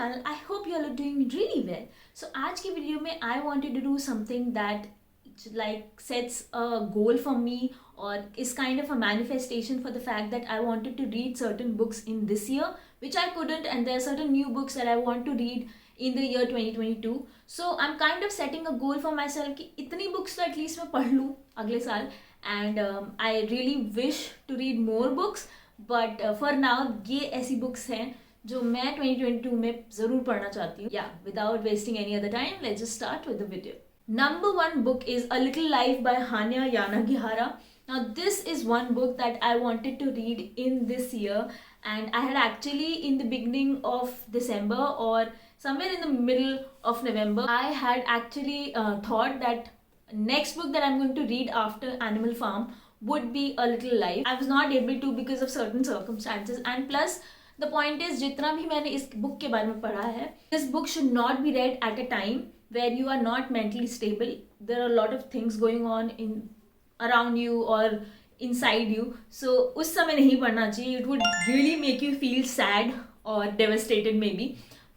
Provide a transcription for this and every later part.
channel. I hope you all are doing really well. So आज की video में I wanted to do something that like sets a goal for me or is kind of a manifestation for the fact that I wanted to read certain books in this year which I couldn't, and there are certain new books that I want to read in the year 2022. So I'm kind of setting a goal for myself कि इतनी books तो at least मैं पढ़ लूँ अगले साल, and I really wish to read more books, but for now ये ऐसी books हैं जो मैं 2022 में ज़रूर पढ़ना चाहती हूँ. Yeah, without wasting any other time, let's just start with the video. Number one book is A Little Life by Aanya Yanagihara. Now this is one book that I wanted to read in this year, and I had actually in the beginning of December or somewhere in the middle of November, I had actually thought that next book that I'm going to read after Animal Farm would be A Little Life. I was not able to because of certain circumstances, and plus the point is जितना भी मैंने इस book के बारे में पढ़ा है, this book should not be read at a time where you are not mentally stable. There are a lot of things going on in around you or inside you, so उस समय नहीं पढ़ना चाहिए. It would really make you feel sad or devastated maybe.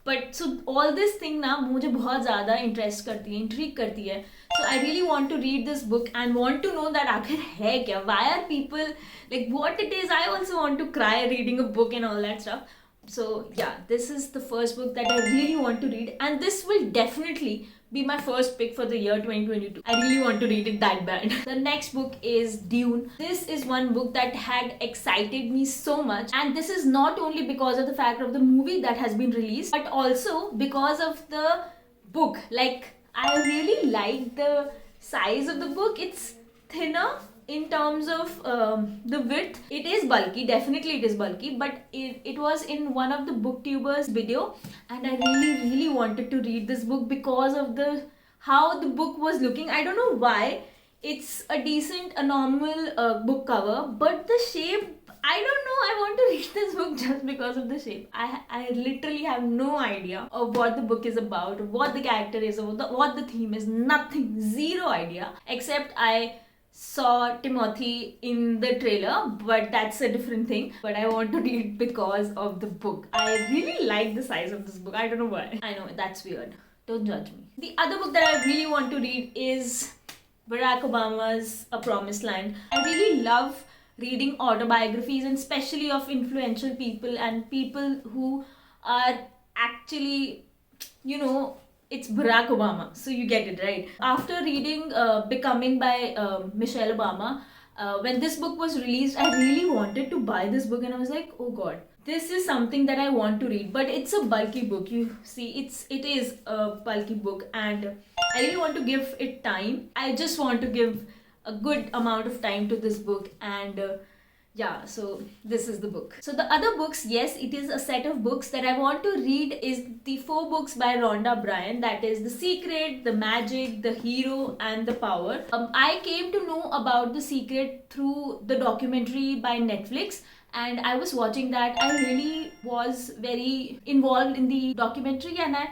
But so all this thing ना मुझे बहुत ज़्यादा interest करती है, intrigue करती है. So I really want to read this book and want to know that आखिर है क्या? Why are people like what it is? I also want to cry reading a book and all that stuff. So yeah, this is the first book that I really want to read, and this will definitely be my first pick for the year 2022. I really want to read it that bad. The next book is Dune. This is one book that had excited me so much, and this is not only because of the fact of the movie that has been released, but also because of the book. Like, I really like the size of the book. It's thinner in terms of the width. It is bulky, definitely it is bulky, but it was in one of the BookTubers video, and I really wanted to read this book because of the how the book was looking. I don't know why. It's a decent, a normal book cover, but the shape, I don't know, I want to read this book just because of the shape. I literally have no idea of what the book is about, what the character is, what the theme is, nothing, zero idea, except I saw Timothy in the trailer, but that's a different thing. But I want to read because of the book. I really like the size of this book. I don't know why. I know, that's weird. Don't judge me. The other book that I really want to read is Barack Obama's A Promised Land. I really love reading autobiographies, and especially of influential people and people who are actually, you know, it's Barack Obama, so you get it, right? After reading Becoming by Michelle Obama, when this book was released, I really wanted to buy this book, and I was like, oh god, this is something that I want to read. But it's a bulky book. You see, it is a bulky book, and I really want to give it time. I just want to give a good amount of time to this book, and yeah, so this is the book. So the other books, yes, it is a set of books that I want to read is the 4 books by Rhonda Byrne, that is The Secret, The Magic, The Hero, and The Power. I came to know about The Secret through the documentary by Netflix, and I was watching that. I really was very involved in the documentary, and I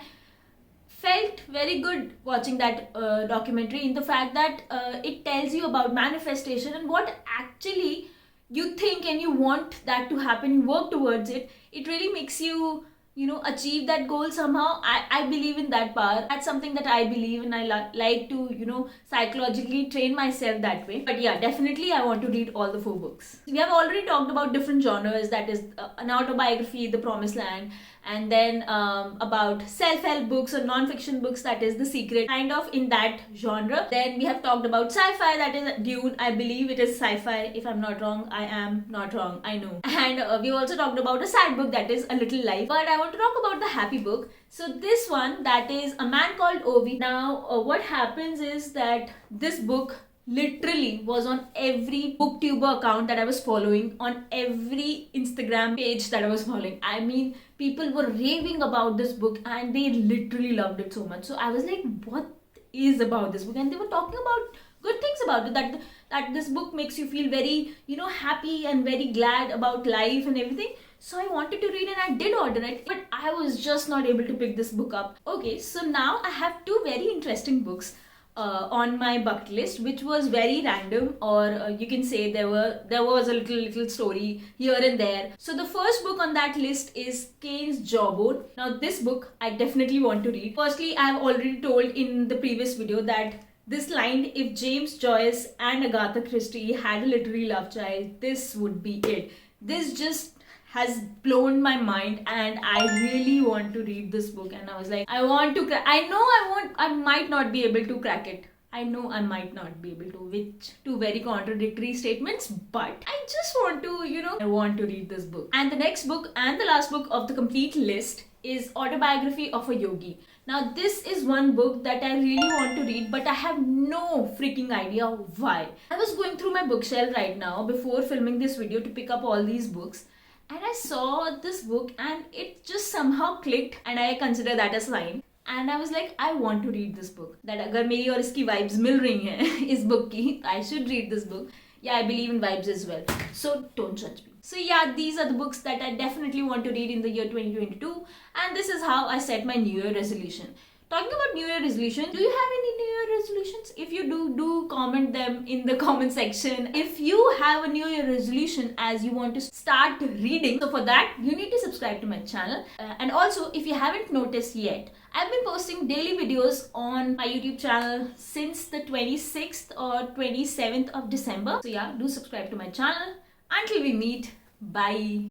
felt very good watching that documentary in the fact that it tells you about manifestation and what actually you think and you want that to happen, you work towards it. It really makes you, you know, achieve that goal somehow. I believe in that power. That's something that I believe in. I like to, you know, psychologically train myself that way. But yeah, definitely I want to read all the 4 books. We have already talked about different genres, that is an autobiography, The Promised Land, and then about self-help books or non-fiction books, that is The Secret, kind of in that genre. Then we have talked about sci-fi, that is Dune. I believe it is sci-fi. If I'm not wrong, I am not wrong, I know. And we also talked about a sad book, that is A Little Life. But I want to talk about the happy book. So this one, that is A Man Called Ovi. Now what happens is that this book literally was on every BookTuber account that I was following, on every Instagram page that I was following. I mean, people were raving about this book and they literally loved it so much. So I was like, what is about this book? And they were talking about good things about it, that this book makes you feel very, you know, happy and very glad about life and everything. So I wanted to read and I did order it, but I was just not able to pick this book up. Okay, so now I have 2 very interesting books. on my bucket list, which was very random, or you can say there was a little story here and there. So the first book on that list is Kane's Jawbone. Now this book I definitely want to read. Firstly, I have already told in the previous video that this line, if James Joyce and Agatha Christie had a literary love child, this would be it. This just has blown my mind, and I really want to read this book. And I was like, I want to crack. I might not be able to crack it. I know I might not be able to, which two very contradictory statements, but I just want to, I want to read this book. And the next book and the last book of the complete list is Autobiography of a Yogi. Now this is one book that I really want to read, but I have no freaking idea why. I was going through my bookshelf right now before filming this video to pick up all these books, and I saw this book and it just somehow clicked, and I consider that a sign. And I was like, I want to read this book. That अगर मेरी और इसकी vibes मिल रही हैं इस book की, I should read this book. Yeah, I believe in vibes as well. So don't judge me. So yeah, these are the books that I definitely want to read in the year 2022. And this is how I set my New Year resolution. Talking about New Year resolution, do you have any New Year resolutions? If you do comment them in the comment section. If you have a New Year resolution as you want to start reading, so for that, you need to subscribe to my channel. And also, if you haven't noticed yet, I've been posting daily videos on my YouTube channel since the 26th or 27th of December. So yeah, do subscribe to my channel. Until we meet, bye.